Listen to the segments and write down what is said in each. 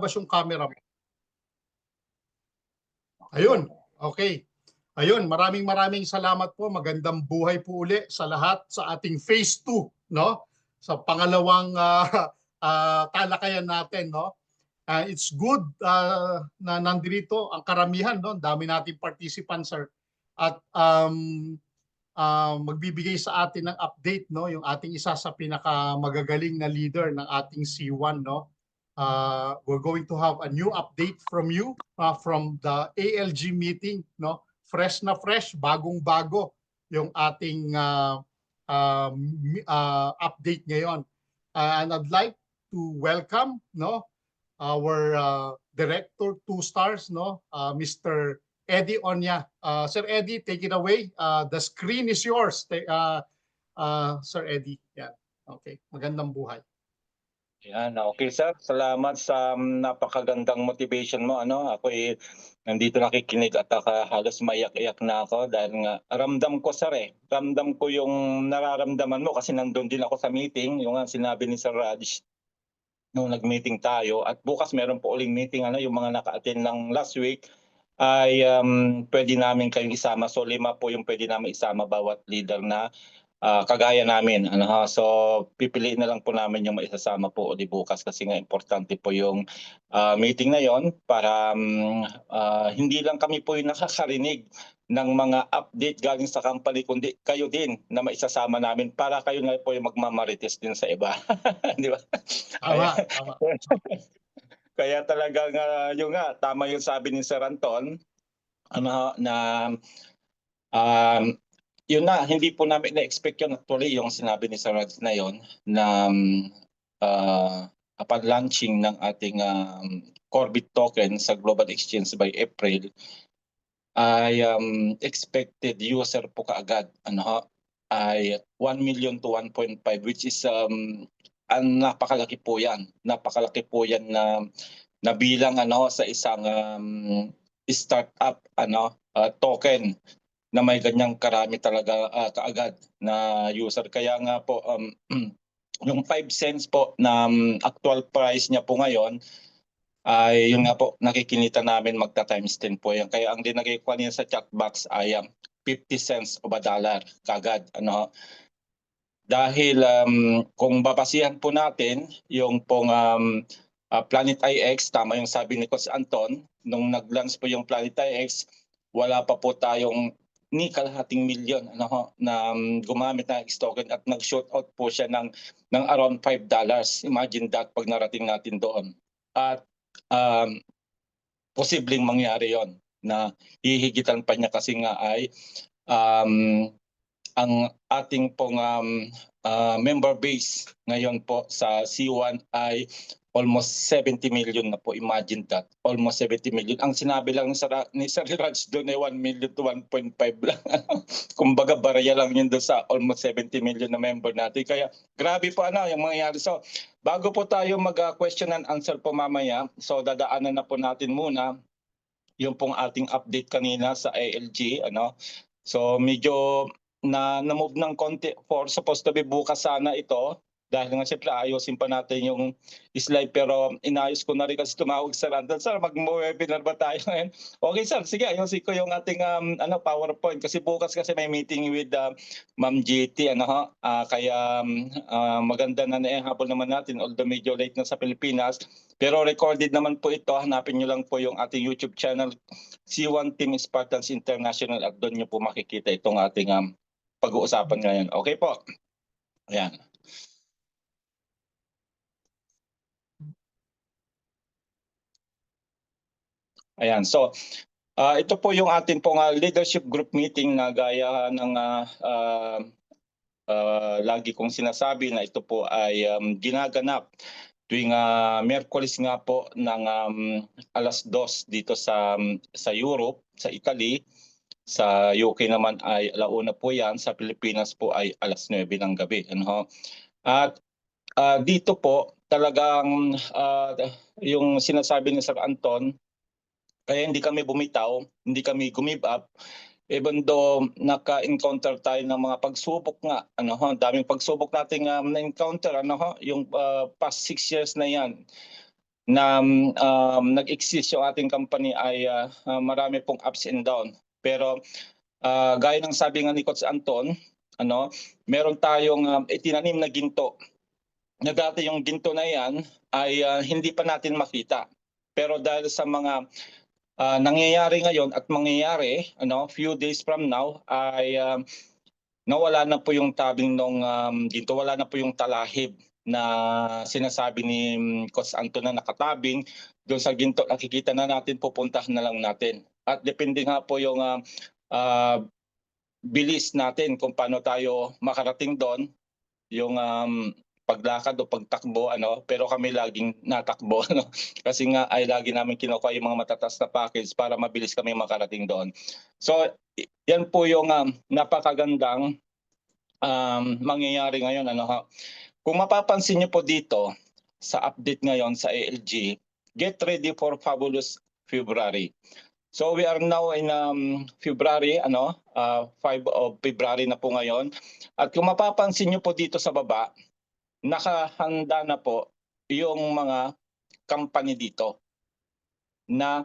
Lumalabas yung camera mo. Ayun, okay. Ayun, maraming salamat po. Magandang buhay po uli sa lahat sa ating phase 2, no? Sa pangalawang talakayan natin, no? It's good na nandito ang karamihan, no? Dami nating participants, sir. At magbibigay sa atin ng update, no? Yung ating isa sa pinakamagagaling na leader ng ating C1, no? We're going to have a new update from you from the ALG meeting, no? Fresh na fresh, bagong-bago yung ating update ngayon. And I'd like to welcome, no, our director 2 stars, no, Mr. Eddie Onya. Sir Eddie, take it away. The screen is yours. Sir Eddie. Yeah. Okay. Magandang buhay. Yan, okay sir. Salamat sa napakagandang motivation mo. Ako nandito nakikinig at halos maiyak-iyak na ako dahil nga ramdam ko sir Ramdam ko yung nararamdaman mo kasi nandun din ako sa meeting, yung sinabi ni Sir Raj nung nag-meeting tayo at bukas meron po uling meeting yung mga naka-attend ng last week ay pwede namin kayong isama. So 5 po yung pwede namin isama bawat leader na kagaya namin. So pipiliin na lang po namin yung maisasama po di bukas kasi nga importante po yung meeting na yon para hindi lang kami po yung nakakarinig ng mga update galing sa company kundi kayo din na maisasama namin para kayo na po yung magmamarites din sa iba. Di ba? Tama. Kaya talagang yung tama yung sabi ni Sir Anton na yun na, hindi po namin na-expect yun actually yung sinabi ni Sir Raj na yun na upon launching ng ating Corbit token sa Global Exchange by April ay expected user po kaagad ay 1 million to 1.5 which is napakalaki po yan. Napakalaki po yan na bilang sa isang startup token na may ganyang karami talaga kaagad na user. Kaya nga po yung 5 cents po na actual price niya po ngayon ay yun nga po nakikinita namin magta times 10 po yan. Kaya ang dinagay ko niya sa chat box ay 50 cents o $1 kaagad. Dahil kung babasihan po natin yung pong Planet IX, tama yung sabi ni Coach Anton, nung nag-launch po yung Planet IX, wala pa po tayong ni kalahating milyon na gumamit ng X token at nag-shoot out po siya ng around $5. Imagine that pag narating natin doon. At posibleng mangyari yon na hihigitan pa niya kasi nga ay ang ating pong member base ngayon po sa C1 ay almost 70 million na po. Imagine that. Almost 70 million. Ang sinabi lang ni Sir Raj doon ay 1 million to 1.5 lang. Kumbaga barya lang yun doon sa almost 70 million na member natin. Kaya grabe po yung mangyayari. So bago po tayo mag-question and answer po mamaya, so dadaanan na po natin muna yung pong ating update kanina sa ALG. So medyo na-move ng konti for supposed to be bukas sana ito. Dahil nga siyempre ayusin pa natin yung slide pero inayos ko na rin kasi tumawag sa Randall. Sir, mag-webinar ba tayo ngayon? Okay sir, sige ayusin ko yung ating PowerPoint kasi bukas kasi may meeting with Ma'am GT. Kaya maganda na habol naman natin although medyo late na sa Pilipinas. Pero recorded naman po ito. Hanapin nyo lang po yung ating YouTube channel C1 Team Spartans International at doon nyo po makikita itong ating pag-uusapan ngayon. Okay po. Ayan. Ayan, so ito po yung ating pong leadership group meeting na gaya ng lagi kong sinasabi na ito po ay ginaganap tuwing Miyerkules nga po ng 2:00 dito sa Europe, sa Italy. Sa UK naman ay 1:00 po yan, sa Pilipinas po ay 9:00 ng gabi. At dito po talagang yung sinasabi ni Sir Anton, kaya hindi kami bumitaw, hindi kami give up. Even though naka-encounter tayo ng mga pagsubok nga, daming pagsubok nating na-encounter, yung past 6 years na yan. na nag-exist yung ating company ay marami pong ups and down. Pero gaya ng sabi nga ni Coach Anton, meron tayong itinanim na ginto. Na dati yung ginto na yan ay hindi pa natin makita. Pero dahil sa mga nangyayari ngayon at mangyayari, few days from now ay nawala na po yung tabing nung ginto, wala na po yung talahib na sinasabi ni Coach Anton na nakatabing doon sa ginto. Nakikita na natin, pupuntahan na lang natin. At depende nga po yung bilis natin kung paano tayo makarating doon, yung paglakad o pagtakbo, pero kami laging natakbo, kasi nga ay lagi namin kinukuha yung mga matatas na package para mabilis kami makarating doon. So yan po yung napakagandang mangyayari ngayon. Kung mapapansin niyo po dito sa update ngayon sa ALG, get ready for fabulous February. So we are now in February, 5 of February na po ngayon. At kung mapapansin niyo po dito sa baba, nakahanda na po yung mga company dito na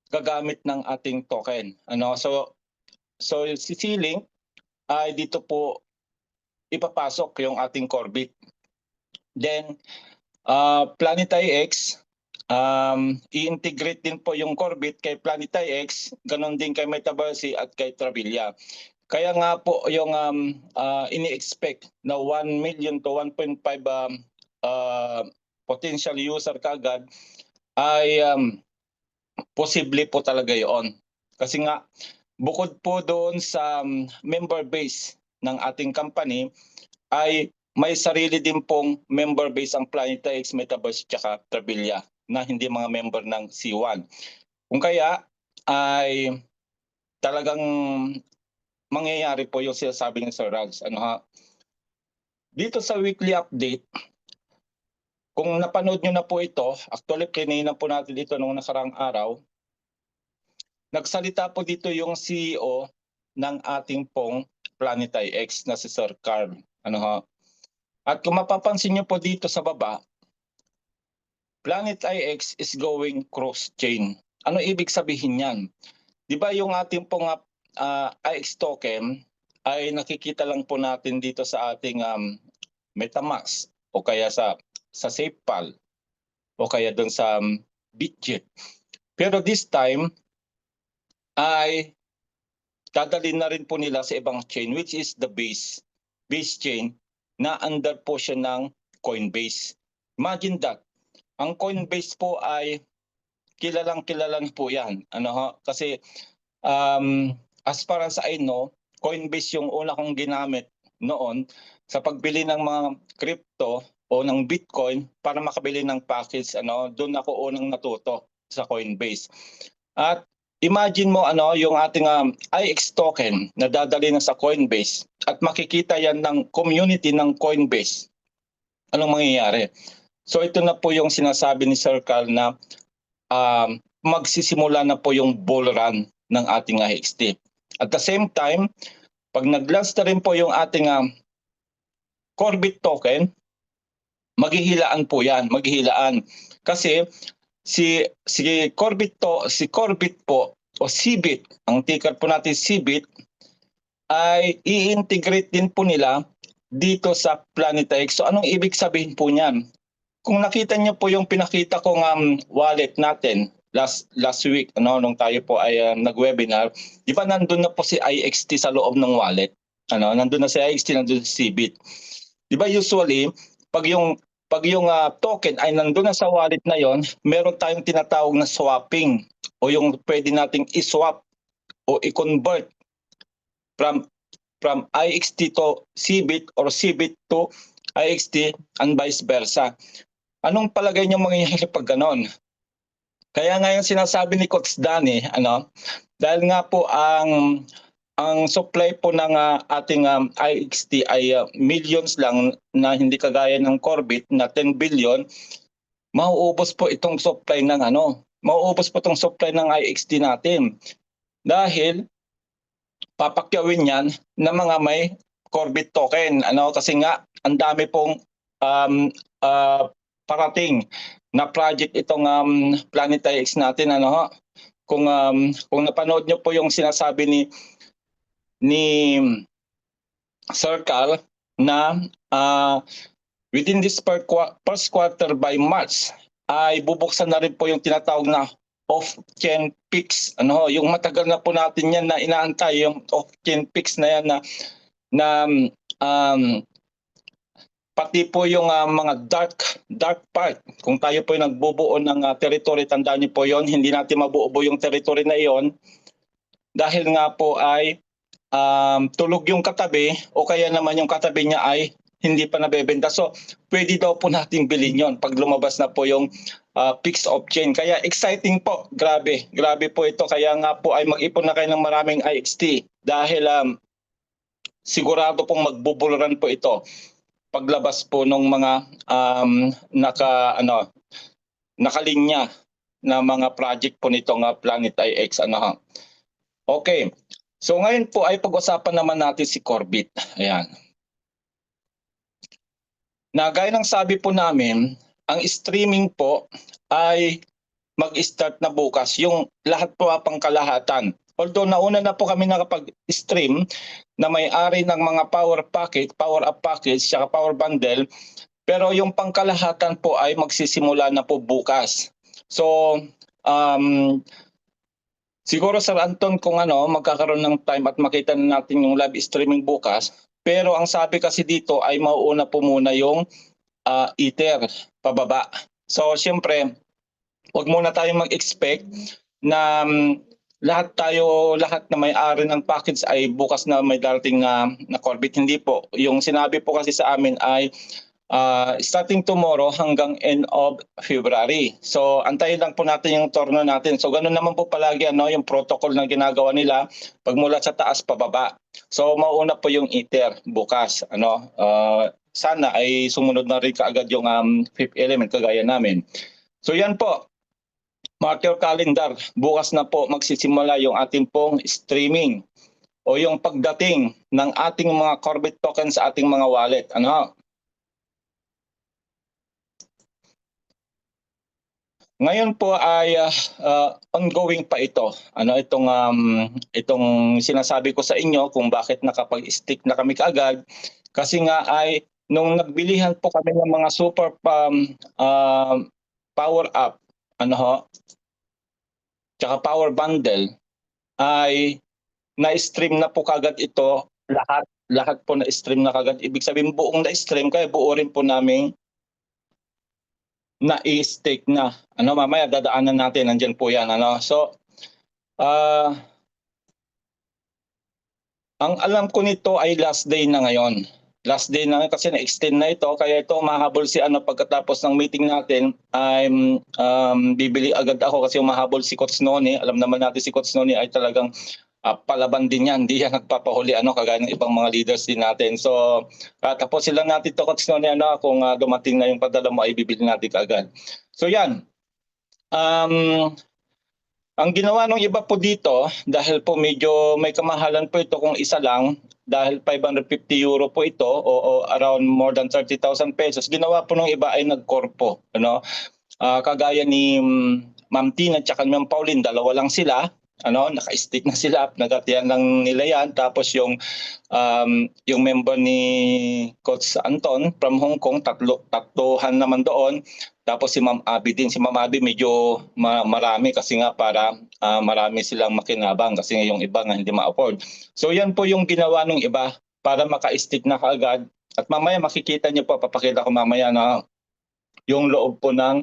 gagamit ng ating token. So si C-Link ay dito po ipapasok yung ating Corbit. Then PlanetIX, i-integrate din po yung Corbit kay PlanetIX, ganon din kay Metaverse at kay Travilla. Kaya nga po yung ini-expect na 1 million to 1.5 potential user kagad ay posible po talaga yon. Kasi nga bukod po doon sa member base ng ating company ay may sarili din pong member base ang PlanetIX, Metaverse at Travilla na hindi mga member ng C1. Kung kaya ay talagang mangyayari po yung sinasabi ni Sir Rags. Dito sa weekly update, kung napanood nyo na po ito, actually kinina po natin dito nung nakarang araw, nagsalita po dito yung CEO ng ating pong PlanetIX na si Sir Carl. At kung mapapansin nyo po dito sa baba, PlanetIX is going cross-chain. Ano ibig sabihin yan? Di ba yung ating pong IX token ay nakikita lang po natin dito sa ating MetaMask o kaya sa SafePal o kaya doon sa Bitget. Pero this time ay dadalhin na rin po nila sa ibang chain, which is the base chain na under po siya ng Coinbase. Imagine that. Ang Coinbase po ay kilalang po yan. Kasi as far as I know, Coinbase yung una kong ginamit noon sa pagbili ng mga crypto o ng Bitcoin para makabili ng package. Doon ako unang natuto sa Coinbase. At imagine mo yung ating IX token na dadali na sa Coinbase at makikita yan ng community ng Coinbase. Anong mangyayari? So ito na po yung sinasabi ni Sir Carl na magsisimula na po yung bull run ng ating IXT. At the same time, pag nag-launch na rin po yung ating Corbit token, maghihilaan po yan, maghihilaan. Kasi si Corbit po o CBIT, ang ticker po natin CBIT, ay i-integrate din po nila dito sa PlanetIX. So anong ibig sabihin po niyan? Kung nakita niyo po yung pinakita kong wallet natin last week, nung tayo po ay nag-webinar, di ba nandun na po si IXT sa loob ng wallet? Nandun na si IXT, nandun si CBIT. Di ba usually, pag yung token ay nandun na sa wallet na yon, meron tayong tinatawag na swapping o yung pwede nating i-swap o i-convert from IXT to CBIT or CBIT to IXT and vice versa. Anong palagay niyo mangyayari pag ganon? Kaya ngayon sinasabi ni Coach Danny, dahil nga po ang supply po ng ating IXT ay millions lang na hindi kagaya ng Corbit na 10 billion, mauubos po itong supply ng mauubos po itong supply ng IXT natin. Dahil papakyawin yan ng mga may Corbit token, kasi nga ang dami pong parating na project itong Planet IX natin, ano ho. Kung napanood niyo po yung sinasabi ni Sir Carl na within this first quarter by March ay bubuksan na rin po yung tinatawag na off-chain PIX. Ano ho, yung matagal na po natin yan na inaantay, yung off-chain PIX na yan na pati po yung mga dark part. Kung tayo po yung nagbubuo ng territory, tandaan niyo po yon, hindi natin mabuo yung territory na iyon dahil nga po ay tulog yung katabi o kaya naman yung katabi niya ay hindi pa nabebenta. So pwede daw po nating bilhin yon pag lumabas na po yung PIX off-chain. Kaya exciting po, grabe po ito. Kaya nga po ay mag-ipon na kayo ng maraming IXT dahil sigurado pong magbubuluran po ito paglabas po ng mga nakalinya na mga project po nitong Planet IX. Okay. So ngayon po ay pag-usapan naman natin si Corbit. Ayan. Na gaya ng sabi po namin, ang streaming po ay mag-start na bukas. Yung lahat po pangkalahatan. Although nauna na po kami nakapag-stream na may-ari ng mga power up package, saka power bundle, pero yung pangkalahatan po ay magsisimula na po bukas. So, siguro Sir Anton kung magkakaroon ng time at makita na natin yung live streaming bukas, pero ang sabi kasi dito ay mauuna po muna yung Ether pababa. So, siyempre, wag muna tayong mag-expect na lahat na may-ari ng package ay bukas na may darating na Corbit. Hindi po. Yung sinabi po kasi sa amin ay starting tomorrow hanggang end of February. So antayin lang po natin yung turno natin. So ganun naman po palagi yung protocol na ginagawa nila pagmula sa taas pababa. So mauna po yung Ether bukas. Sana ay sumunod na rin kaagad yung fifth element kagaya namin. So yan po. Mark your calendar. Bukas na po magsisimula yung ating pong streaming o yung pagdating ng ating mga Corbit tokens sa ating mga wallet. Ngayon po ay ongoing pa ito. Itong sinasabi ko sa inyo kung bakit nakapag-stick na kami kaagad kasi nga ay nung nagbilihan po kami ng mga super power up tsaka power bundle ay na-stream na po kagad ito lahat po na-stream na kagad. Ibig sabihin buong na-stream kaya buo rin po namin na-stake na. Mamaya dadaanan natin, nandiyan po yan. So, ang alam ko nito ay last day na ngayon. Last day na kasi na-extend na ito. Kaya ito mahabol si pagkatapos ng meeting natin ay bibili agad ako kasi mahabol si Coach Noni. Alam naman natin si Coach Noni ay talagang palaban din yan. Hindi yan nagpapahuli kagaya ng ibang mga leaders din natin. So tapusin lang natin ito Coach Noni kung dumating na yung padala mo ay bibili natin kaagad. So yan. Ang ginawa ng iba po dito, dahil po medyo may kamahalan po ito kung isa lang, dahil 550 euro po ito o around more than 30,000 pesos, ginawa po ng iba ay nagkorpo. Kagaya ni Ma'am Tina at Ma'am Pauline, dalawa lang sila. Naka-stick na sila, nagatiyan lang nila yan. Tapos yung member ni Coach Anton from Hong Kong, tatluhan naman doon. Tapos si Ma'am Abby din. Si Ma'am Abby medyo marami kasi nga para marami silang makinabang kasi yung iba nga hindi ma-afford. So yan po yung ginawa ng iba para maka-stick na kaagad. At mamaya makikita niyo po, papakita ko mamaya na yung loob po ng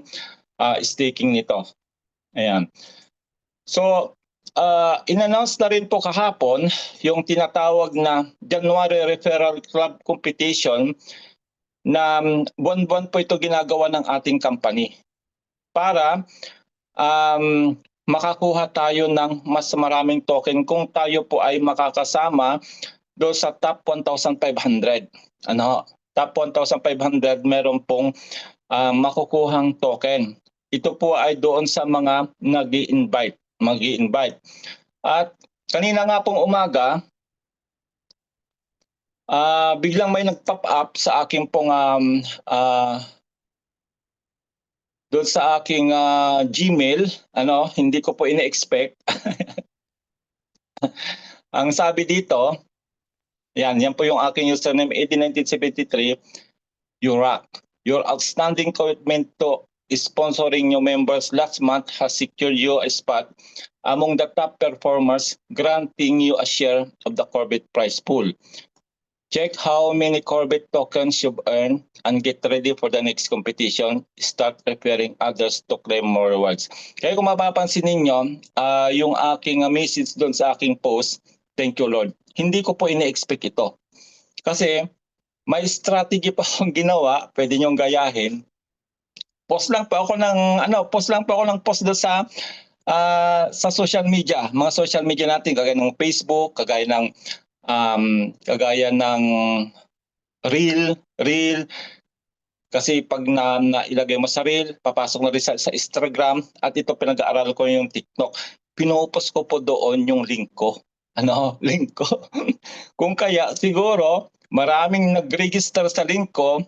staking nito. Ayan. So, in-announce na rin po kahapon yung tinatawag na January Referral Club Competition na buwan-buwan po ito ginagawa ng ating company para makakuha tayo ng mas maraming token kung tayo po ay makakasama doon sa top 1,500. Top 1,500 meron pong makukuhang token. Ito po ay doon sa mga nag-i-invite. At kanina nga pong umaga, biglang may nag-pop up sa aking pong doon sa aking Gmail, hindi ko po ine-expect. Ang sabi dito, yan po yung aking username, 1973, you rock. Your outstanding commitment to sponsoring new members last month has secured you a spot among the top performers, granting you a share of the Corbett prize pool. Check how many Corbett tokens you've earned and get ready for the next competition. Start preparing others to claim more rewards. Kaya kung mapapansin ninyo, yung aking message doon sa aking post, thank you Lord, hindi ko po ine-expect ito. Kasi may strategy pa akong ginawa, pwede niyong gayahin. Post lang po ako ng post doon sa social media, mga social media natin, kagaya ng Facebook, kagaya ng Reel, kasi pag nailagay mo sa Reel, papasok na rin sa Instagram, at ito pinag-aaral ko yung TikTok. Pinupost ko po doon yung link ko. Link ko. Kung kaya siguro maraming nag-register sa link ko,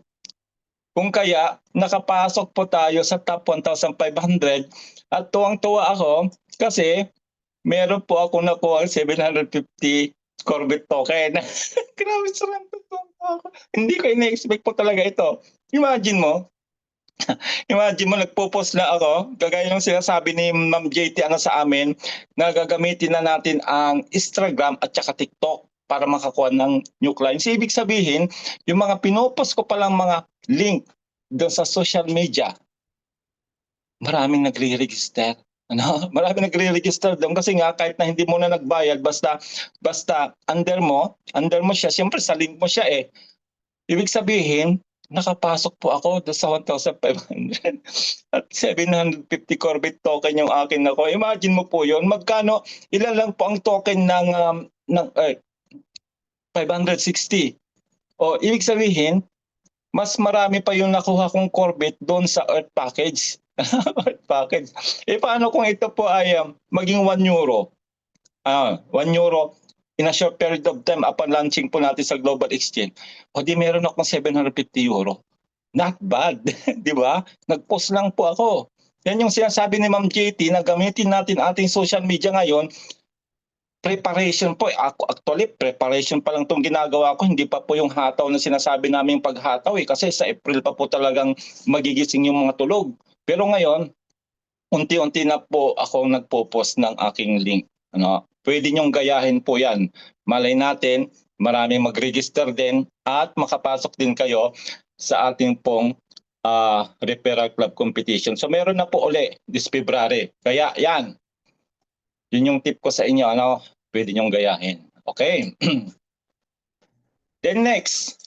kung kaya nakapasok po tayo sa top 1,500, at tuwang-tuwa ako kasi meron po ako nakuha 750 Corbett token. Grabe, sarap ako. Hindi ko ina-expect po talaga ito. Imagine mo, nagpo-post na ako, kagaya ng sinasabi ni Ma'am JT sa amin, na gagamitin na natin ang Instagram at saka TikTok para makakuha ng new clients. Ibig sabihin, yung mga pinopost ko palang mga link doon sa social media, maraming nagre-register. Maraming nagre-register doon kasi nga kahit na hindi mo na nagbayad, basta under mo siya, siyempre sa link mo siya eh. Ibig sabihin, nakapasok po ako doon sa 1,500 at 750 Corbett token yung akin nako. Imagine mo po yon, magkano, ilan lang po ang token ng 560. O ibig sabihin, mas marami pa yung nakuha kong Corbett doon sa Earth Package. Earth Package. Paano kung ito po ay maging 1 euro? 1 euro in a short period of time upon launching po natin sa Global Exchange. O di meron akong 750 euro. Not bad, di ba? Nag-post lang po ako. Yan yung sinasabi ni Ma'am JT na gamitin natin ating social media ngayon. Preparation po. Actually, preparation pa lang itong ginagawa ko. Hindi pa po yung hataw na sinasabi namin paghataw kasi sa April pa po talagang magigising yung mga tulog. Pero ngayon, unti-unti na po ako nagpo-post ng aking link. Pwede nyong gayahin po yan. Malay natin, maraming mag-register din at makapasok din kayo sa ating pong referral club competition. So meron na po uli this February. Kaya yan, yun yung tip ko sa inyo. Pwede nyong gayahin. Okay. Then next,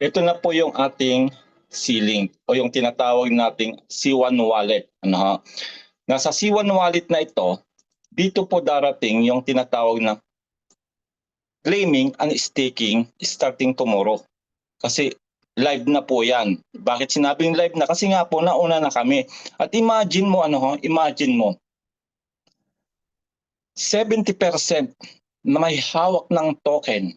ito na po yung ating C-Link o yung tinatawag nating C1 wallet. Nasa C1 wallet na ito, dito po darating yung tinatawag na claiming and staking starting tomorrow. Kasi live na po yan. Bakit sinabing live na? Kasi nga po nauna na kami. At imagine mo, imagine mo, 70% na may hawak ng token.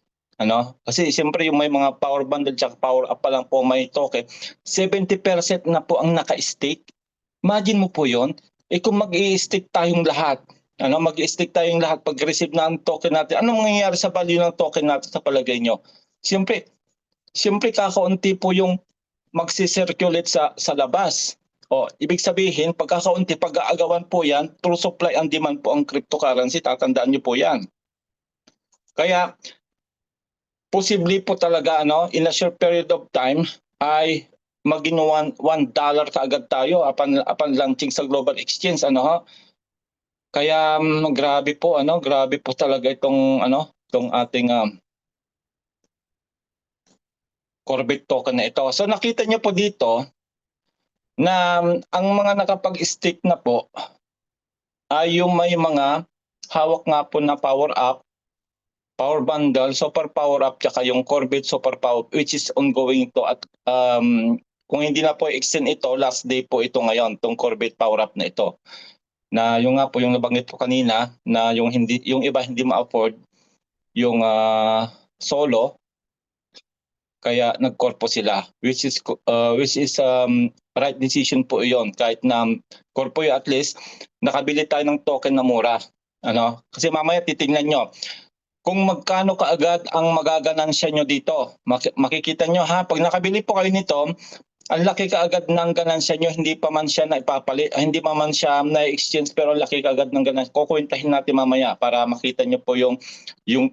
Kasi siyempre yung may mga power bundle at power up pa lang po may token, 70% na po ang naka-stake. Imagine mo po yon. Kung mag-i-stake tayong lahat, mag-i-stake tayong lahat pag-receive na ang token natin, anong mangyayari sa value ng token natin sa palagay nyo? Siyempre kakaunti po yung magsi-circulate sa labas. Ibig sabihin, pagkakaunti, pag-aagawan po yan, through supply and demand po ang cryptocurrency, tatandaan nyo po yan. Kaya, posible po talaga, in a short period of time, ay maging $1 kaagad tayo upon launching sa Global Exchange. Kaya, grabe po talaga itong ating Corbett token na ito. So nakita niyo po dito, na ang mga nakapag-stake na po ay yung may mga hawak nga po na power up, power bundle, super power up, tsaka yung Corbett super power which is ongoing to at kung hindi na po extend ito, last day po ito ngayon, tong Corbett power up na ito. Na yung nga po yung nabanggit ko kanina na yung iba hindi ma-afford yung solo. Kaya nagkorpo sila, which is right decision po 'yon. Kahit na korpo at least nakabili tayo ng token na mura. Kasi mamaya titingnan nyo kung magkano kaagad ang magaganansya nyo dito. Makikita nyo ha, pag nakabili po kayo nito, ang laki kaagad ng ganansya nyo, hindi pa man siya naipapalit, hindi pa man siya na-exchange, pero ang laki kaagad ng ganansya. Kukwentahin natin mamaya para makita nyo po yung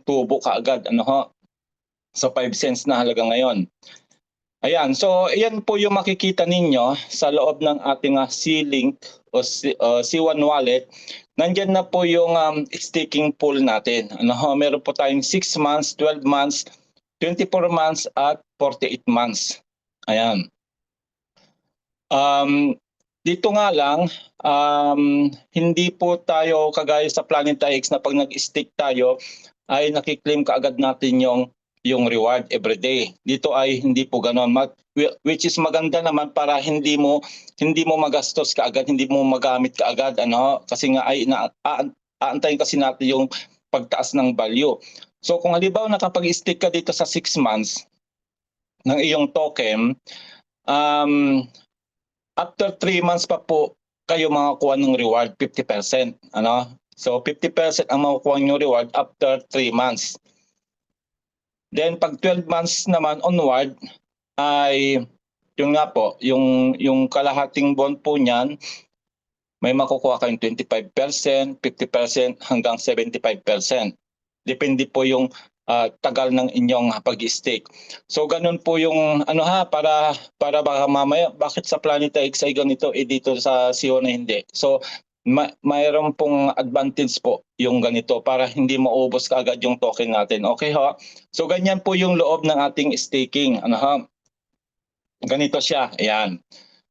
tubo kaagad, sa 5 cents na halaga ngayon. Ayan, so iyan po yung makikita ninyo sa loob ng ating C-Link o C1 wallet. Nandiyan na po yung staking pool natin. Meron po tayong 6 months, 12 months, 24 months at 48 months. Ayan. Dito nga lang, hindi po tayo kagaya sa Planeta X na pag nag-stake tayo ay nakiklaim kaagad natin yung reward every day. Dito ay hindi po ganoon, which is maganda naman para hindi mo magastos kaagad, hindi mo magamit kaagad, kasi nga ay aantayin kasi natin yung pagtaas ng value. So kung halimbawa nakapag-stake ka dito sa 6 months ng iyong token, after 3 months pa po kayo makakuha ng reward 50%, So 50% ang makukuha niyo reward after 3 months. Then pag 12 months naman onward ay yung nga po, yung kalahating buwan po niyan may makukuha kayong 25%, 50% hanggang 75%. Depende po yung tagal ng inyong pag-stake. So ganun po yung para baka mamaya bakit sa Planeta X ay ganito dito sa CEO na hindi. So mayroon pong advantage po yung ganito para hindi maubos kaagad yung token natin. Okay ha? So ganyan po yung loob ng ating staking. Ganito siya. Ayan.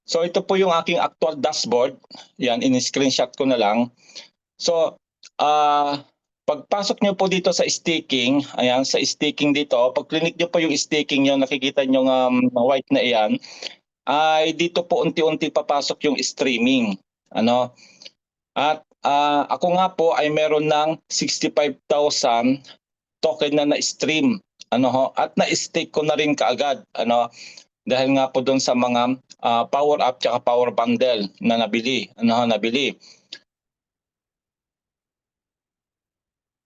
So ito po yung aking actual dashboard. Yan, in-screenshot ko na lang. So pagpasok nyo po dito sa staking, ayan, sa staking dito, pag click nyo po yung staking nyo, nakikita nyo white na iyan, ay dito po unti-unti papasok yung streaming. At ako nga po ay meron ng 65,000 token na na-stream. At na-stake ko na rin kaagad. Dahil nga po doon sa mga power up at power bundle na nabili. Nabili.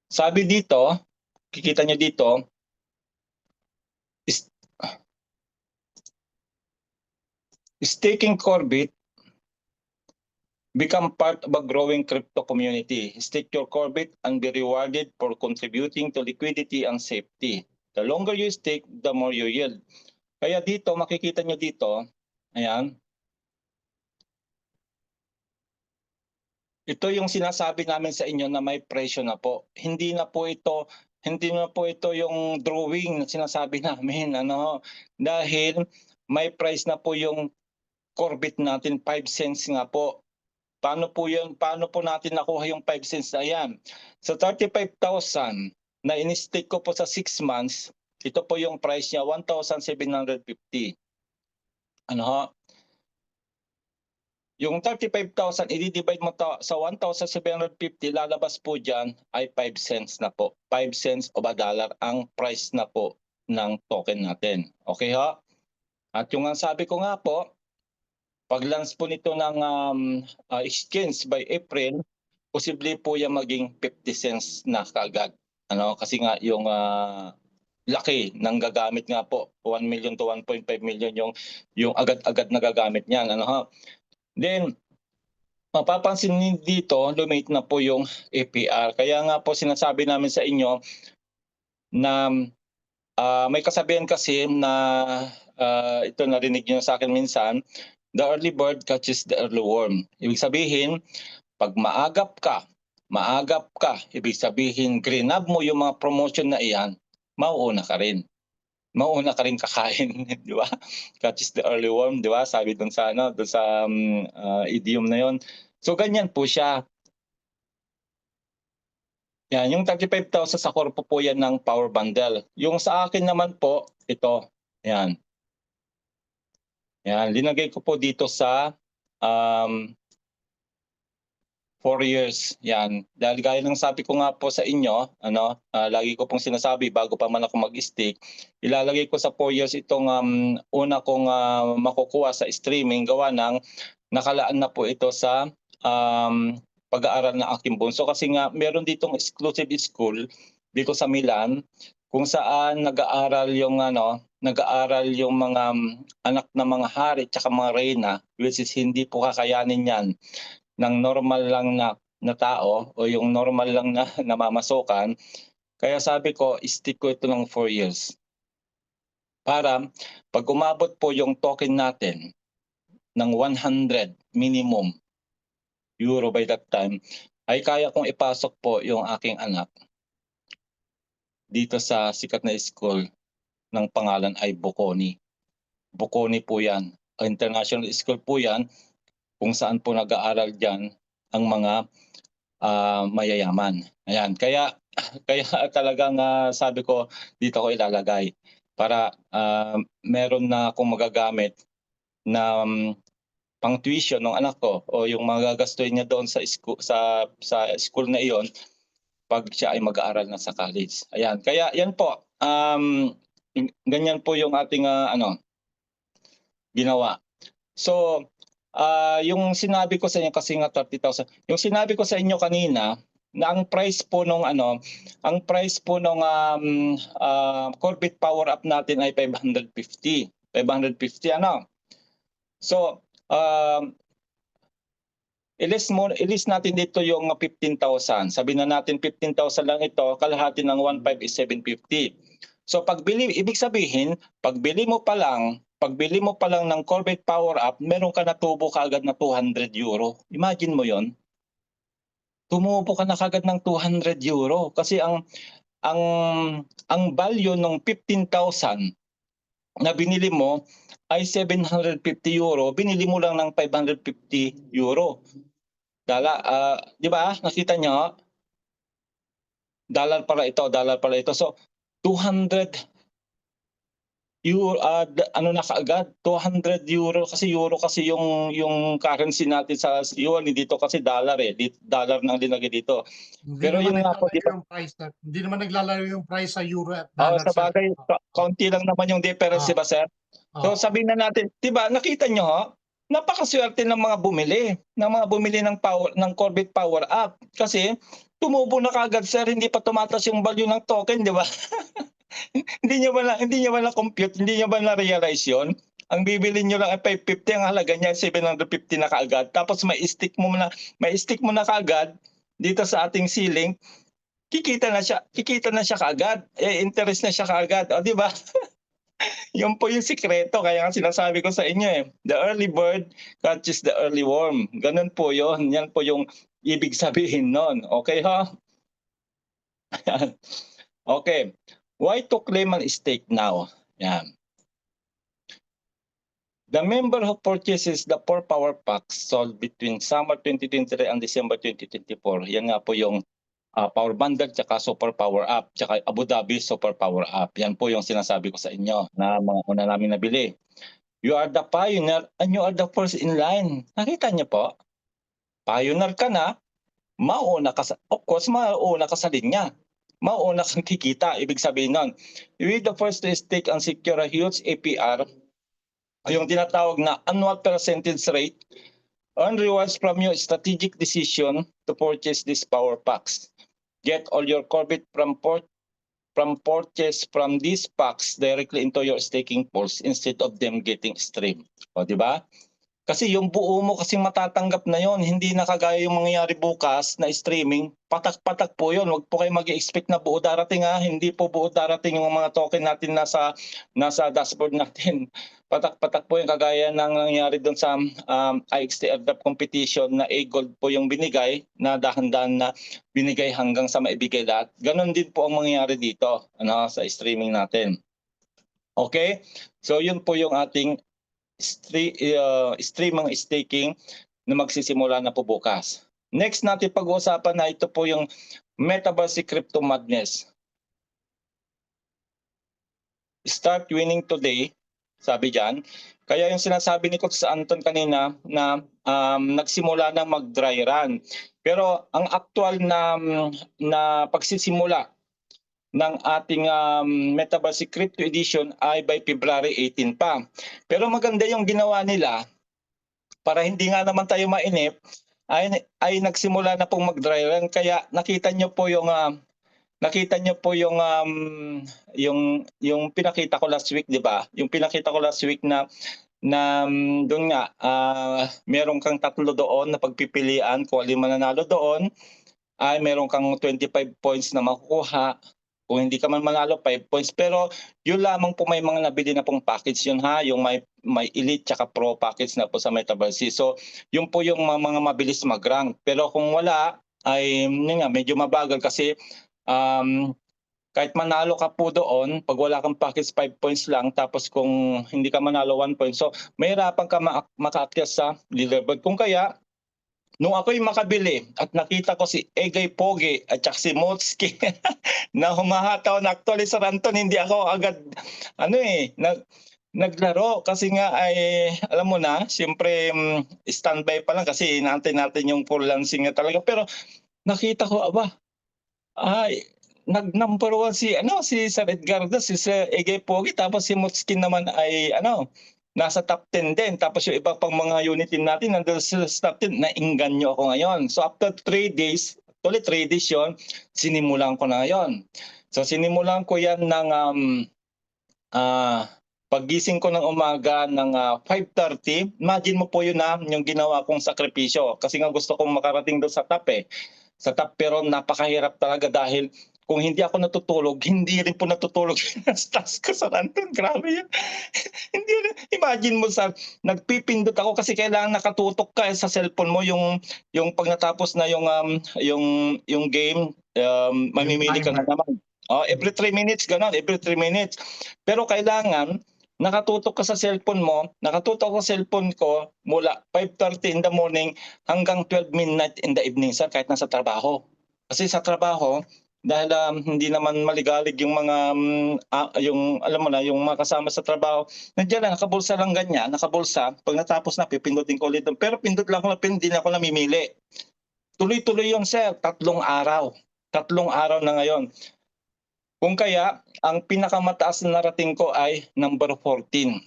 Sabi dito, kikita nyo dito, staking Corbit become part of a growing crypto community. Stake your Corbit and be rewarded for contributing to liquidity and safety. The longer you stake, the more you yield. Kaya dito, makikita nyo dito, ayan. Ito yung sinasabi namin sa inyo na may presyo na po. Hindi na po ito yung drawing na sinasabi namin, dahil may price na po yung Corbit natin, 5 cents nga po. Paano po natin nakuha yung 5 cents na yan? Sa 35,000 na in-stake ko po sa 6 months, ito po yung price niya, 1,750. Yung 35,000, i-divide mo sa 1,750, lalabas po dyan ay 5 cents na po. 5 cents o $1 ang price na po ng token natin. Okay ha? At yung sabi ko nga po, pag-launch po nito ng exchange by April, posible po yung maging 50 cents na kaagad. Kasi nga yung laki ng gagamit nga po, 1 million to 1.5 million yung agad-agad na gagamit niyan. Then, mapapansin niyo dito, lumate na po yung APR. Kaya nga po sinasabi namin sa inyo na may kasabihan kasi na ito narinig niyo sa akin minsan, the early bird catches the early worm. Ibig sabihin, pag maagap ka, ibig sabihin greenab mo yung mga promotion na iyan, mauuna ka rin. Mauuna ka rin kakain, di ba? Catches the early worm, di ba? Sabi doon sa idiom na yon. So ganyan po siya. Yan, yung 35,000 sa korpo po yan ng power bundle. Yung sa akin naman po, ito. Yan. Yan, linagay ko po dito sa 4 years. Yan. Dahil gaya ng sabi ko nga po sa inyo, lagi ko pong sinasabi bago pa man ako mag-stick, ilalagay ko sa 4 years itong una kong makukuha sa streaming gawa ng nakalaan na po ito sa pag-aaral ng aking bunso. Kasi nga meron ditong exclusive school dito sa Milan kung saan nag-aaral yung mga anak ng mga hari at mga reyna, which is hindi po kakayanin yan ng normal lang na tao o yung normal lang na namamasukan. Kaya sabi ko, stick ko ito ng 4 years. Para pag umabot po yung token natin ng 100 minimum euro by that time, ay kaya kong ipasok po yung aking anak dito sa sikat na school ng pangalan ay Bocconi. Bocconi po yan. International school po yan kung saan po nag-aaral dyan ang mga mayayaman. Ayan. Kaya talagang sabi ko dito ko ilalagay para meron na akong magagamit na pang tuition ng anak ko o yung mga gagastuin niya doon sa school na iyon pag siya ay mag-aaral na sa college. Ayan. Kaya yan po. Ganyan po yung ating ginawa. So, yung sinabi ko sa inyo kasi nga 30,000. Yung sinabi ko sa inyo kanina na ang price po nung Corvette Power Up natin ay 550. 550 So, ilis natin dito yung 15,000. Sabi na natin 15,000 lang ito, kalahati ng 1.5 is 750. So ibig sabihin, pagbili mo pa lang ng Corvette Power Up, meron ka na tubo kaagad na 200 euro. Imagine mo 'yon. Tumubo ka na kaagad ng 200 euro kasi ang value ng 15,000 na binili mo ay 750 euro, binili mo lang ng 550 euro. Di ba? Nakita nyo? Dollar pala ito. So 200 euro, na kaagad? 200 euro kasi yung currency natin sa yuan, dito kasi dollar dollar nang linagay dito. Pero yun nga po, hindi naman naglalaro yung price sa euro at dollar. Sa bagay, kaunti lang naman yung difference, di ba, sir? So sabihin na natin, di ba, nakita nyo ho? Napakaswerte ng mga bumili ng Corvette Power Up kasi tumubo na kagad, sir, hindi pa tumatas yung value ng token, di ba? Hindi niyo ba na compute, hindi niyo ba na realize 'yon? Ang bibili niyo lang ay 550, ang halaga niya 750 na kaagad. Tapos may stick mo na kaagad dito sa ating ceiling. Kikita na siya kaagad. Interest na siya kaagad, o di ba? Yun po yung sikreto, kaya nga sinasabi ko sa inyo the early bird catches the early worm. Ganun po yun. Yan po yung ibig sabihin nun. Okay ha? Okay. Why to claim an stake now? Yan. The member who purchases the 4 power packs sold between summer 2023 and December 2024. Yan nga po yung Power Bundle, tsaka Super Power Up, tsaka Abu Dhabi Super Power Up. Yan po yung sinasabi ko sa inyo na mga una namin nabili. You are the pioneer and you are the first in line. Nakita niyo po? Pioneer ka na, mauna ka sa linya. Mauna kang kikita. Ibig sabihin nun, you're the first to stake and secure a huge APR, yung tinatawag na annual percentage rate, earn rewards from your strategic decision to purchase these power packs. Get all your Corvette from purchase from these packs directly into your staking pools instead of them getting streamed. O, di ba? Kasi yung buo mo kasing matatanggap na yon, hindi na kagaya yung mangyayari bukas na streaming. Patak-patak po yun. Huwag po kayo mag-expect na buo darating Hindi po buo darating yung mga token natin nasa dashboard natin. Patak-patak po yung kagaya ng nangyayari doon sa IXT airdrop competition na A-Gold po yung binigay, na dahan-dahan na binigay hanggang sa maibigay lahat. Ganon din po ang mangyayari dito sa streaming natin. Okay? So yun po yung ating streaming staking na magsisimula na po bukas. Next natin pag-uusapan na ito po yung Metaverse Crypto Madness. Start winning today sabi diyan. Kaya yung sinasabi ni Coach Anton kanina na nagsimula ng mag-dry run. Pero ang actual na pagsisimula ng ating Metaverse Crypto Edition ay by February 18 pa. Pero maganda yung ginawa nila para hindi nga naman tayo mainip ay nagsimula na pong mag-dry run. Kaya nakita nyo po yung yung pinakita ko last week, 'di ba? Yung pinakita ko last week na doon nga meron kang 3 doon na pagpipilian kung alin mananalo doon ay meron kang 25 points na makukuha. Kung hindi ka man manalo, 5 points. Pero yun lamang po may mga nabili na pong package yun ha, yung may elite tsaka pro package na po sa Metaverse. So yun po yung mga mabilis mag-rank. Pero kung wala, ay yun nga, medyo mabagal kasi kahit manalo ka po doon, pag wala kang package 5 points lang, tapos kung hindi ka manalo 1 point, so mahirapan ka makaakyat sa leaderboard. Kung kaya, nung ako'y makabili at nakita ko si Egay Pogi at saka si Motski na humahataw na actually sa Ranton, hindi ako agad naglaro kasi nga ay alam mo na, siyempre standby pa lang kasi inaantay natin yung full launching na talaga. Pero nakita ko, ay nag-number 1 si Sir Edgardo, si Sir Egay Pogi, tapos si Motski naman ay nasa top 10 din. Tapos yung iba pang mga unit team natin nandun sa top 10, nainganyo ako ngayon. So after 3 days, actually 3 days yun, sinimulan ko na ngayon. So sinimulan ko yan ng paggising ko ng umaga ng 5:30. Imagine mo po yun yung ginawa kong sakripisyo. Kasi nga gusto kong makarating doon sa top Sa top, pero napakahirap talaga dahil kung hindi ako natutulog, hindi rin po natutulog yung task ko sa Ranton. Grabe yan. Hindi rin. Imagine mo nagpipindot ako kasi kailangan nakatutok ka sa cellphone mo yung pag natapos na yung game, mamimili ka na naman. Every 3 minutes, gano'n, every 3 minutes. Pero kailangan nakatutok ka sa cellphone mo, nakatutok sa cellphone ko mula 5:30 in the morning hanggang 12 midnight in the evening, sir, kahit nasa trabaho. Kasi sa trabaho, dahil hindi naman maligalig yung mga yung alam mo na, yung mga kasama sa trabaho, nandiyan lang, nakabulsa lang ganyan, nakabulsa. Pag natapos na, pipindutin ko ulit. Pero pindot lang ako, hindi na ako namimili. Tuloy-tuloy yun, sir, 3 araw. 3 araw na ngayon. Kung kaya, ang pinakamataas na narating ko ay number 14.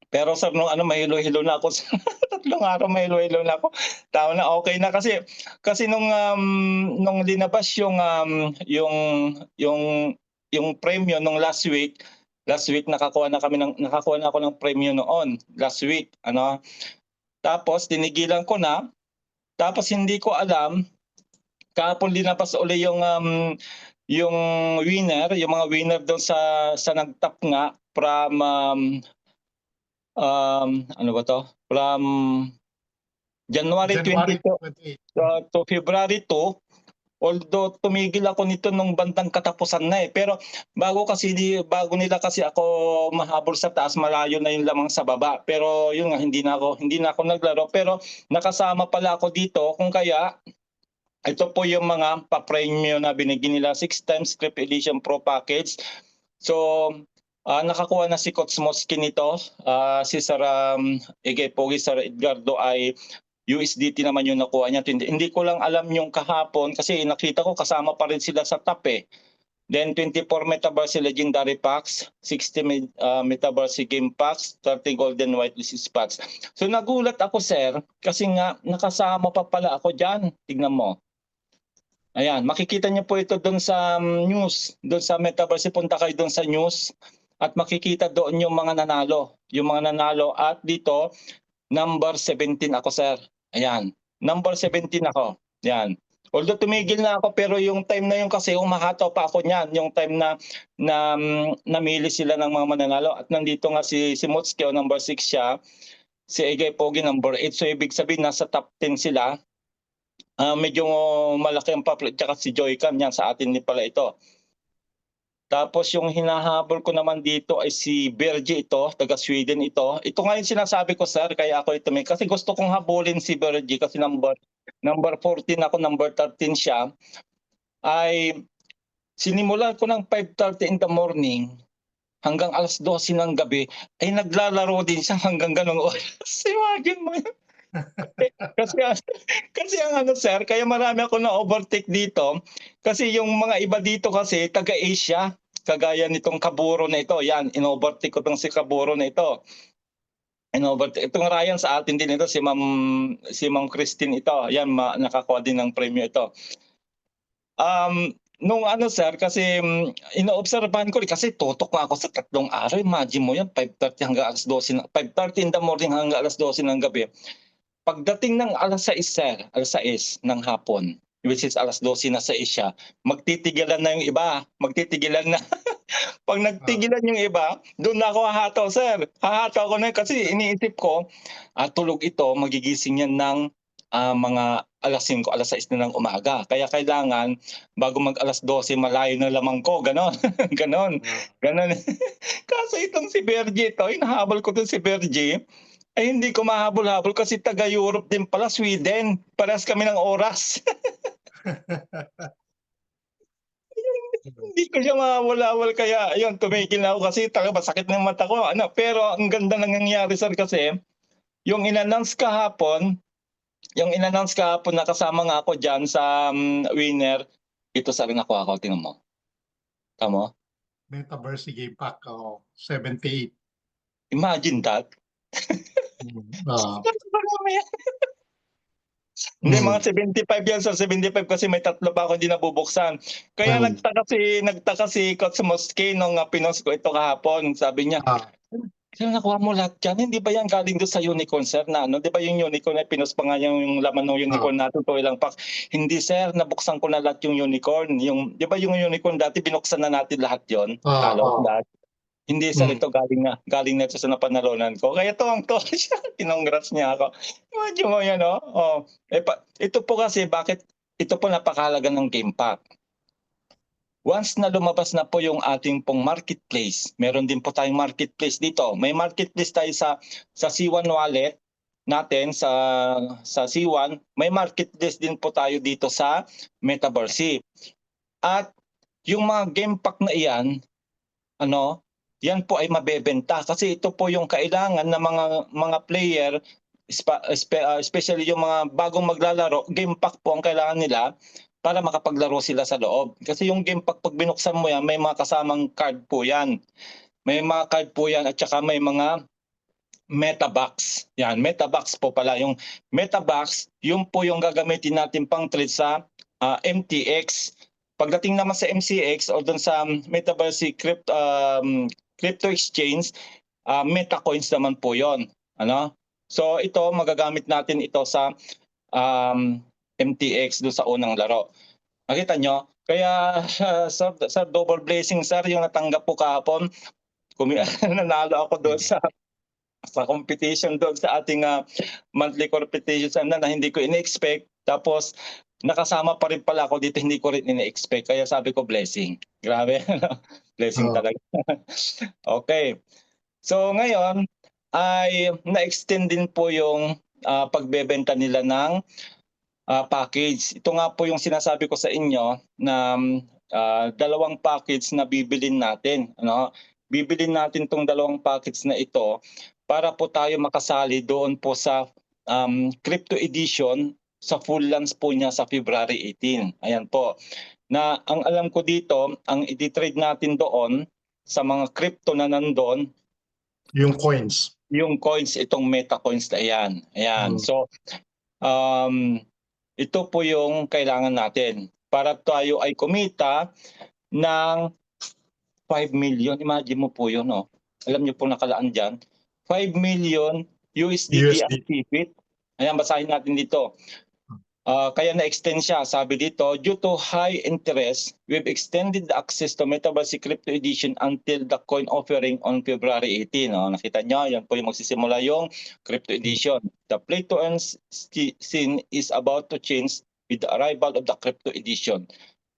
Pero sa nung mahilo-hilo na ako sa 3 araw, mahilo-hilo na ako. Tao na, okay na kasi nung linabas yung premyo nung last week nakakuha na ako ng premyo noon last week, Tapos tinigilan ko na, tapos hindi ko alam, kahapon linabas uli yung winner, yung mga winner doon sa nag-top nga from from January 22 to February 2. Although tumigil ako nito nung bandang katapusan na pero bago nila kasi ako mahabol sa taas, malayo na yung lamang sa baba. Pero yun nga, hindi na ako naglaro, pero nakasama pala ako dito. Kung kaya ito po yung mga pa-premium na binigyan nila, 6 times Script Edition Pro Package. So nakakuha na si Coach Motski nito, si Sir Egay Pogi, Sir Edgardo ay USDT naman yung nakuha niya. Hindi ko lang alam yung kahapon kasi nakita ko kasama pa rin sila sa top Then 24 Metaverse Legendary Packs, 60 Metaverse Game Packs, 30 Golden Whitelist Spots. So nagulat ako, sir, kasi nga nakasama pa pala ako dyan. Tignan mo. Ayan, makikita niyo po ito doon sa news, doon sa Metaverse. Punta kayo doon sa news at makikita doon yung mga nanalo. Yung mga nanalo at dito, number 17 ako, sir. Ayan, number 17 ako. Ayan. Although tumigil na ako, pero yung time na yun kasi umahataw pa ako niyan, yung time na namili sila ng mga mananalo at nandito nga si Motski, number 6 siya, si Egay Pogi number 8. So ibig sabihin nasa top 10 sila. Medyo malaki ang papel, tsaka si Joycam yan sa atin din pala ito. Tapos yung hinahabol ko naman dito ay si Bergie ito, taga Sweden ito. Ito nga yung sinasabi ko, sir, kaya ako ito kasi gusto kong habulin si Bergie kasi number 14 ako, number 13 siya. Ay sinimulan ko ng 5:30 in the morning. hanggang alas 12 ng gabi, ay naglalaro din siya hanggang gano'ng oras. Imagine mo yun. Kasi kasi ang ano sir, kaya marami ako na-overtake dito, kasi yung mga iba dito kasi taga-Asia, kagaya nitong Kaburo na ito, 'yan in-overtake ko 'tong si Kaburo na ito. In-overtake itong Ryan sa atin din ito si Ma'am Christine ito, 'yan nakakuha din ng premyo ito. Nung ano sir kasi, inoobserbahan ko rin kasi tutok nga ako sa 3 araw, imagine mo 'yan 5:30 hanggang 12:00 na 5:30 in the morning hanggang 12:00 ng gabi. Pagdating ng 6:00 sir, 6:00 ng hapon, which is 12:00 na sa Asia, magtitigilan na yung iba, magtitigilan na. 'Pag Ah, nagtigilan yung iba, dun na ako hahataw sir, hahataw ko na kasi iniisip ko, tulog ito magigising yan ng, mga 5:00, 6:00 na ng umaga. Kaya kailangan bago mag 12:00 malayo na lamang ko gano'n, gano'n, ah. gano'n. Kaso itong si Bergie ito, hinahabol ko 'tong si Bergie, ay hindi ko mahabol-habol kasi taga-Europe din pala, Sweden. Parehas kami ng oras. Hindi ko siya mahabol-habol kaya ayun tumigil na ako kasi talagang masakit na yung mata ko ano. Pero ang ganda ng nangyari sir kasi, yung in-announce kahapon na kasama nga ako diyan sa, winner, ito sir nakuha ko, tingnan mo. Tama mo? Metaverse Game Pack, oo, 78. Imagine that. Ah, Hindi mm, mga 75 yan sir, 75 kasi may 3 pa ako hindi nabubuksan. Kaya mm. nagtaka si Coach Mosque nung, pinost ko ito kahapon. Sabi niya, Ah, "Sir nakuha mo lahat yan, hindi ba yan galing dun sa unicorn sir na ano, 'di ba yung unicorn na pinost pa nga yung laman ng ah, unicorn natin to ilang pack." "Hindi sir, nabuksan ko na lahat yung unicorn." Yung 'di ba yung unicorn dati binuksan na natin lahat yon, halos oo. lahat. Hindi sir, Mm. ito galing na ito sa napanalunan ko. Kaya tuwang-tuwa siya, kinongrats niya ako. Imagine mo 'yan, oh, oh. Ito po kasi bakit ito po napakahalaga ng game pack. Once na lumabas na po yung ating pong marketplace, meron din po tayong marketplace dito. May marketplace tayo sa C1 wallet natin sa C1, may marketplace din po tayo dito sa Metaverse. At yung mga game pack na iyan, ano, yan po ay mabebenta kasi ito po yung kailangan ng mga player, especially yung mga bagong maglalaro, game pack po ang kailangan nila para makapaglaro sila sa loob. Kasi yung game pack 'pag binuksan mo yan, may mga kasamang card po yan. May mga card po yan at saka may mga Metabox. Yan, Metabox po pala. Yung Metabox, yun po yung gagamitin natin pang trade sa MTX. Pagdating naman sa MCX o doon sa Metaverse crypto exchange, Metacoins naman po yon. Ano? So ito, magagamit natin ito sa MTX doon sa unang laro. Nakita nyo? Kaya sa double blessing sir, yung natanggap po kahapon, nanalo ako doon sa competition doon sa ating monthly competition na hindi ko ini-expect. Tapos nakasama pa rin pala ako dito, hindi ko rin ini-expect. Kaya sabi ko blessing. Grabe, blessing Oo. talaga. Okay. So ngayon ay na-extend din po yung pagbebenta nila ng package. Ito nga po yung sinasabi ko sa inyo na 2 package na bibilin natin. Ano? Bibilin natin itong 2 package na ito para po tayo makasali doon po sa crypto edition sa full launch po niya sa February 18. Ayan po. Na ang alam ko dito, ang i-trade natin doon sa mga crypto na nandoon, Yung coins. yung coins, itong meta coins na yan. Ayan. Mm. So, um, ito po yung kailangan natin para tayo ay kumita ng 5 million. Imagine mo po yun, no? Alam niyo po nakalaan dyan. 5 million USDT ang USD. tipit. Ayan, basahin natin dito. Kaya na-extend siya. Sabi dito, due to high interest, we've extended the access to Metaverse Crypto Edition until the coin offering on February 18. Nakita nyo, yan po yung magsisimula yung Crypto Edition. The play to earn scene is about to change with the arrival of the Crypto Edition.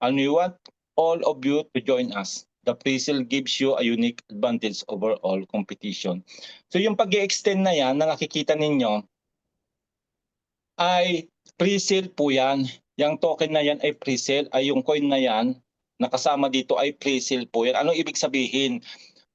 And we want all of you to join us. The pre-sale gives you a unique advantage over all competition. So yung pag-i-extend na yan na nakikita ninyo, ay pre-sale po yan. Yung token na yan ay pre-sale, ay yung coin na yan, nakasama dito ay pre-sale po yan. Anong ibig sabihin?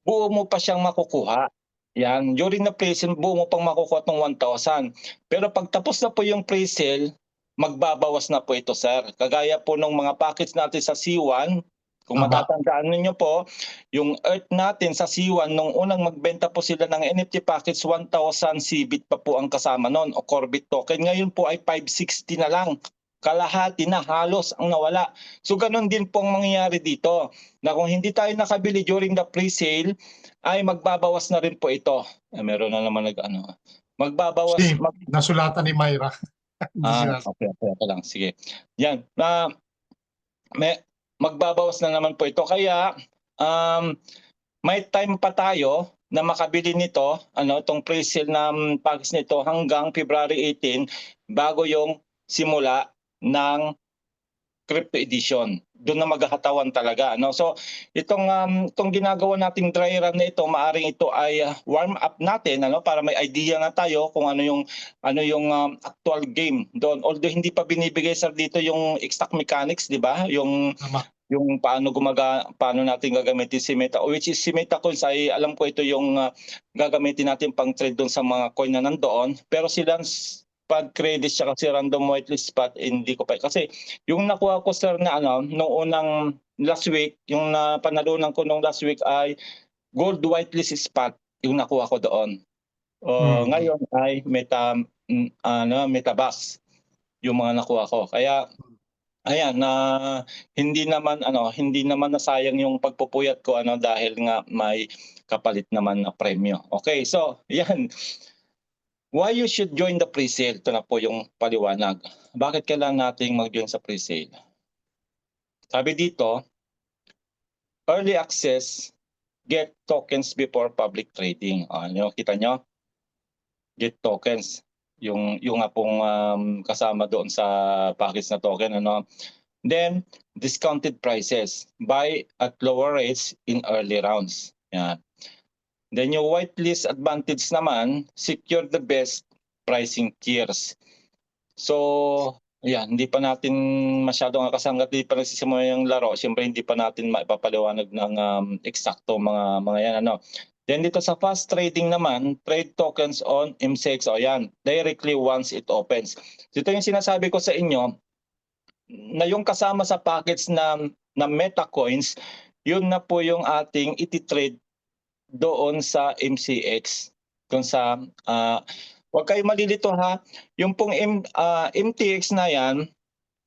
buo mo pa siyang makukuha. Yan, during the pre-sale, buo mo pang makukuha tong 1,000. Pero pag tapos na po yung pre-sale, magbabawas na po ito, sir. Kagaya po ng mga package natin sa C1, kung Tama. matatandaan ninyo po, yung Earth natin sa C1, nung unang magbenta po sila ng NFT package, 1,000 CBIT pa po ang kasama nun o Corbit token. Ngayon po ay 560 na lang. Kalahati na, halos ang nawala. So ganun din po ang mangyayari dito, na kung hindi tayo nakabili during the pre-sale, ay magbabawas na rin po ito. Meron na naman magbabawas. Si, nasulatan ni Myra. Hindi Okay lang, sige. Yan, magbabawas na naman po ito. Kaya, may time pa tayo na makabili nito, itong pre-sale na package nito hanggang February 18 bago yung simula ng crypto edition. Doon na maghahatawan talaga, So itong ginagawa nating dry run na ito, maaring ito ay warm up natin, para may idea na tayo kung ano yung actual game doon. Although hindi pa binibigay sa dito yung exact mechanics, 'di ba? Yung paano natin gagamitin si Meta, which is si Meta Coins ay alam ko ito yung gagamitin natin pang trade doon sa mga coin na nandoon. Pero silang pag credit siya kasi random whitelist spot, hindi ko pa. Kasi yung nakuha ko, sir, na nung unang last week, yung napanalunan ko nung last week ay gold whitelist spot yung nakuha ko doon. Ngayon ay Metabask yung mga nakuha ko. Kaya ayan, hindi naman nasayang yung pagpupuyat ko dahil nga may kapalit naman na premyo. Okay, so yan. Why you should join the pre-sale? Ito na po yung paliwanag. Bakit kailangan nating mag-join sa pre-sale? Sabi dito, early access, get tokens before public trading. Kita nyo? Get tokens. Yung nga pong kasama doon sa package na token. Then, discounted prices. Buy at lower rates in early rounds. Yan. Then yung whitelist advantage naman, secure the best pricing tiers. So, hindi pa natin masyadong kasanggat, hindi pa nagsisimula yung laro. Siyempre, hindi pa natin maipapaliwanag ng eksakto mga yan. Then dito sa fast trading naman, trade tokens on MCX. Directly once it opens. Dito yung sinasabi ko sa inyo, na yung kasama sa package na Meta Coins, yun na po yung ating iti-trade doon sa MCX. Doon sa huwag kayo malilito, ha. Yung pong MTX na yan,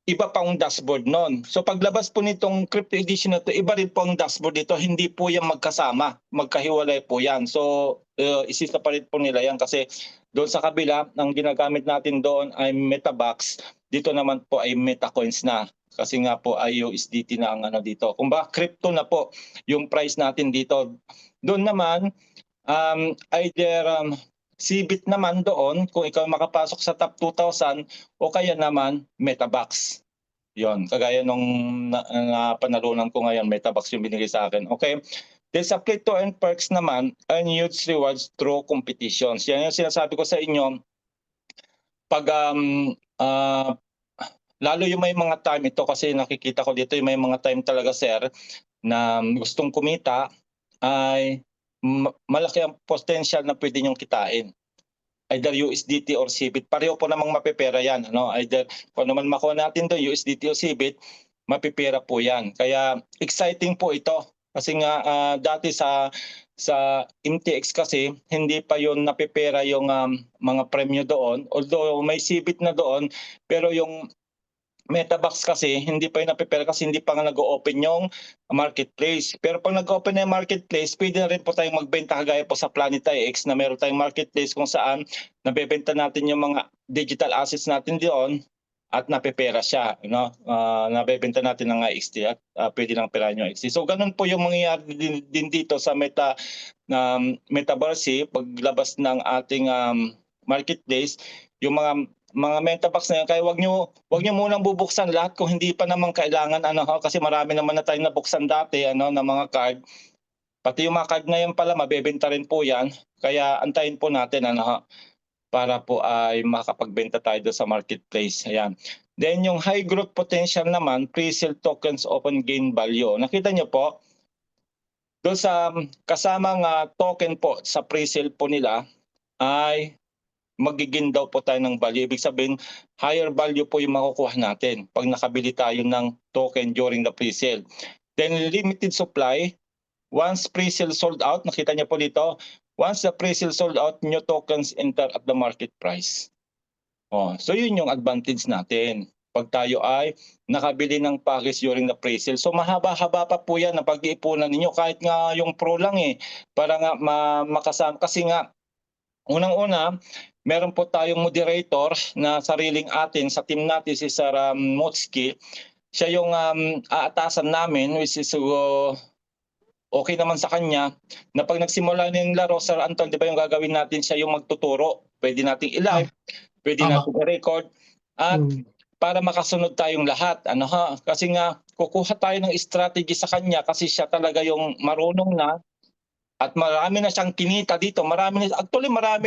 iba pa ang dashboard nun. So paglabas po nitong crypto edition na to, iba rin po ang dashboard dito. Hindi po yan magkasama. Magkahiwalay po yan. So isiseparate po nila yan kasi doon sa kabila, ang ginagamit natin doon ay Metabask. Dito naman po ay Metacoins na. Kasi nga po ay USDT na ang dito. Kung ba crypto na po yung price natin dito. Doon naman, either CBIT naman doon, kung ikaw makapasok sa top 2,000 o kaya naman Metabask. Yon, kagaya nung napanalunan ko ngayon, Metabask yung binigay sa akin. Okay. Then sa Play to Earn Perks naman, earn huge rewards through competitions. Yan yung sinasabi ko sa inyo. Pag lalo yung may mga time ito, kasi nakikita ko dito yung may mga time talaga, sir, na gustong kumita, ay malaki ang potential na pwede niyong kitain. Either USDT or CBIT. Pareho po namang mapipera yan. Either kung naman makuha natin doon, USDT o CBIT, mapipera po yan. Kaya exciting po ito. Kasi nga dati sa MTX kasi, hindi pa yun napipera yung mga premyo doon. Although may CBIT na doon, pero yung Metabask kasi hindi pa yung napipera kasi hindi pa nga nag-o-open yung marketplace. Pero pag nag-open na yung marketplace, pwede na rin po tayong magbenta kagaya po sa PlanetIX na meron tayong marketplace kung saan nabebenta natin yung mga digital assets natin doon at napipera siya. Nabebenta natin ng XT at pwede nang perahan yung XT. So ganun po yung mangyayari din dito sa Metaverse paglabas ng ating marketplace. Yung mga Metabox na yan, kaya wag nyo munang bubuksan lahat kung hindi pa naman kailangan kasi marami naman na tayong nabuksan dati na mga card. Pati yung mga card na yan pala mabebenta rin po yan. Kaya antayin po natin para po ay makapagbenta tayo sa marketplace. Ayan. Then yung high growth potential naman, pre-sale tokens open gain value. Nakita nyo po, doon sa kasamang token po sa pre-sale po nila ay magiging daw po tayo ng value. Ibig sabihin, higher value po yung makukuha natin pag nakabili tayo ng token during the pre-sale. Then limited supply, once pre-sale sold out, nakita niyo po dito, once the pre-sale sold out, new tokens enter at the market price. So yun yung advantage natin pag tayo ay nakabili ng package during the pre-sale. So mahaba-haba pa po yan na pag-iipunan ninyo kahit nga yung pro lang para nga makasama. Kasi nga, unang-una, meron po tayong moderator na sariling atin sa team natin, si Sir Motsky. Siya yung aatasan namin, which is okay naman sa kanya, na pag nagsimula ng laro, Sir Anton, di ba yung gagawin natin, siya yung magtuturo. Pwede nating i-live, pwede Tama. natin i-record, at para makasunod tayong lahat. Kasi nga, kukuha tayo ng strategy sa kanya kasi siya talaga yung marunong na at marami na siyang kinita dito. Marami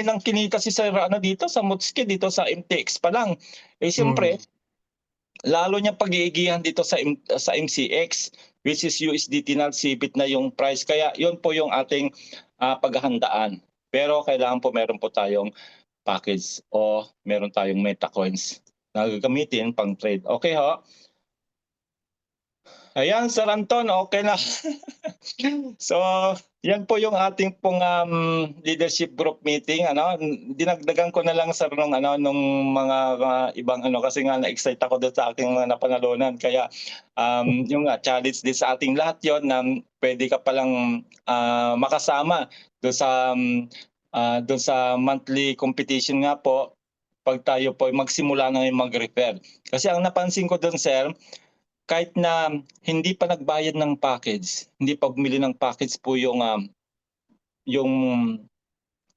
nang kinita si Sir dito sa Motsky, dito sa MTX pa lang. Siyempre, lalo niya pag-iigihan dito sa MCX, which is USDT na sipit na yung price. Kaya yun po yung ating paghahandaan. Pero kailangan po meron po tayong package o meron tayong MetaCoins na gagamitin pang trade. Okay ho? Ayan, Sir Anton, okay na. So, yan po yung ating pong leadership group meeting. Dinagdagan ko na lang, sir, nung mga ibang kasi nga na-excite ako doon sa aking mga napanalunan. Kaya yung challenge din sa ating lahat yon na pwede ka palang makasama doon sa monthly competition nga po pag tayo po magsimula na yung mag-refer. Kasi ang napansin ko doon, sir, kahit na hindi pa nagbayad ng package, hindi pa bumili ng package po yung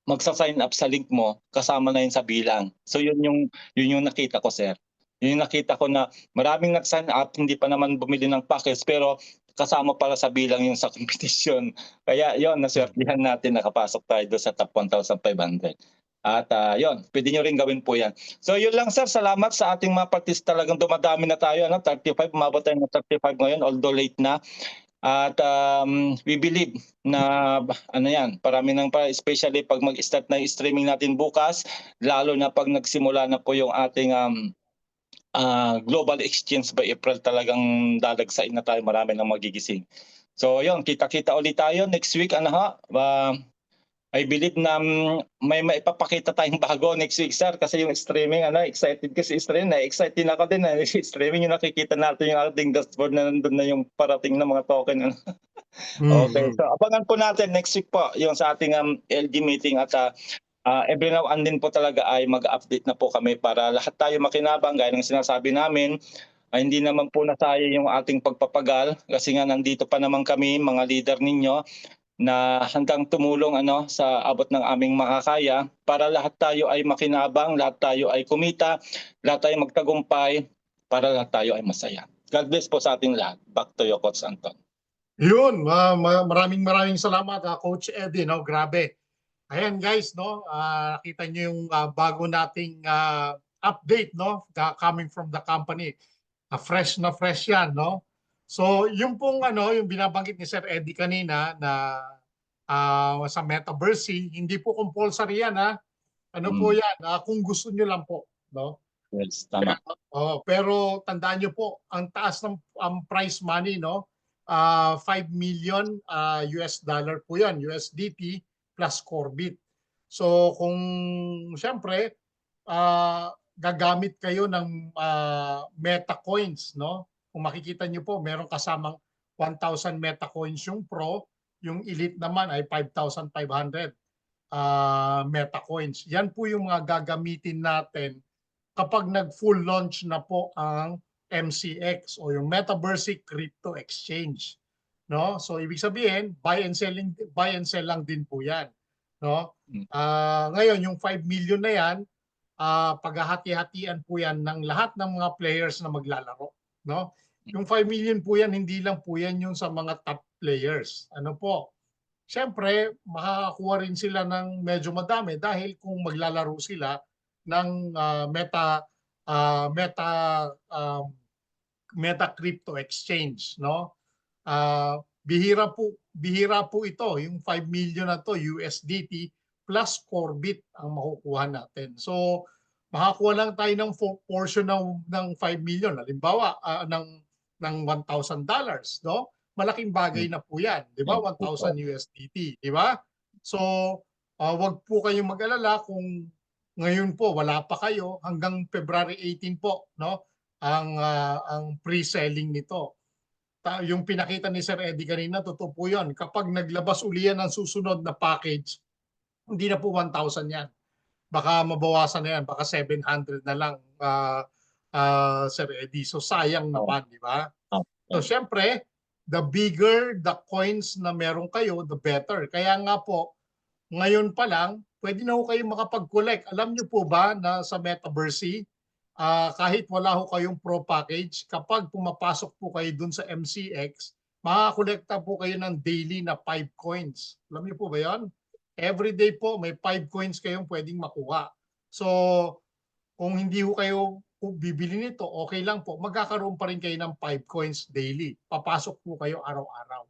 magsa-sign up sa link mo, kasama na yun sa bilang. So yun yung nakita ko, sir. Yun yung nakita ko na maraming nag-sign up, hindi pa naman bumili ng package, pero kasama para sa bilang yung sa competition. Kaya yun, naswertihan natin, nakapasok tayo doon sa top 1,500. At yun, pwede nyo rin gawin po yan. So yun lang, sir, salamat sa ating mga participants. Talagang dumadami na tayo, 35, umabot tayo ng 35 ngayon, although late na. At we believe na parami nang especially pag mag-start na yung streaming natin bukas, lalo na pag nagsimula na po yung ating global exchange by April, talagang dadagsain na tayo, marami nang magigising. So yun, kita-kita ulit tayo next week. I believe na may maipapakita tayong bago next week, sir, kasi yung streaming, excited kasi streaming, excited ako din. Streaming yung nakikita natin yung ating dashboard na nandun na yung parating na mga token. Okay, so abangan po natin next week po yung sa ating LG meeting at every now and then po talaga ay mag-update na po kami para lahat tayo makinabang gaya ng sinasabi namin. Hindi naman po nasayang yung ating pagpapagal kasi nga nandito pa naman kami, mga leader ninyo, na handang tumulong sa abot ng aming makakaya para lahat tayo ay makinabang, lahat tayo ay kumita, lahat tayo magtagumpay, para lahat tayo ay masaya. God bless po sa ating lahat. Back to you, Coach Anton. Yun, maraming salamat, Coach Eddie, no? Grabe. Ayan guys, no? Nakita niyo yung bago nating update, no? Coming from the company. Fresh na fresh yan, no? So, yung pong yung binabanggit ni Sir Eddie kanina na sa Metaverse, hindi po compulsory yan, ha? Po yan, kung gusto niyo lang po, no? Yes, tama. Pero tandaan niyo po, ang taas ng price money, no? 5 million US dollar po yan, USDT plus Corbit. So kung siyempre gagamit kayo ng MetaCoins, no? Kung makikita niyo po, meron kasamang 1,000 MetaCoins yung Pro, yung Elite naman ay 5,500 MetaCoins. Yan po yung mga gagamitin natin kapag nag-full launch na po ang MCX o yung Metaverse Crypto Exchange, no? So ibig sabihin, buy and sell lang din po 'yan, no? Ngayon yung 5 million na 'yan, paghahati-hatian po 'yan ng lahat ng mga players na maglalaro, no? Yung 5 million po 'yan, hindi lang po 'yan yung sa mga top players. Siyempre, makakakuha rin sila ng medyo madami dahil kung maglalaro sila ng Meta Crypto Exchange, no? Bihira bihira po ito, yung 5 million na to USDT plus Corbit ang makukuha natin. So makakuha lang tayo ng portion ng 5 million, halimbawa ng $1,000, no? Malaking bagay na po 'yan, 'di ba? 1,000 USDT, 'di ba? So wag po kayong mag-alala kung ngayon po wala pa kayo, hanggang February 18 po, no? Ang pre-selling nito. Yung pinakita ni Sir Eddie kanina, totoo po 'yon. Kapag naglabas uli yan ng susunod na package, hindi na po 1,000 yan. Baka mabawasan na yan, baka 700 na lang, Sir Eddie. So sayang naman, di ba? So syempre, the bigger the coins na meron kayo, the better. Kaya nga po, ngayon pa lang, pwede na ho kayo makapag-collect. Alam niyo po ba na sa Metaverse, kahit wala ho kayong pro package, kapag pumapasok po kayo dun sa MCX, makakolekta po kayo ng daily na 5 coins. Alam niyo po ba yan? Every day po, may 5 coins kayong pwedeng makuha. So, kung hindi ho kayo bibili nito, okay lang po. Magkakaroon pa rin kayo ng 5 coins daily. Papasok po kayo araw-araw.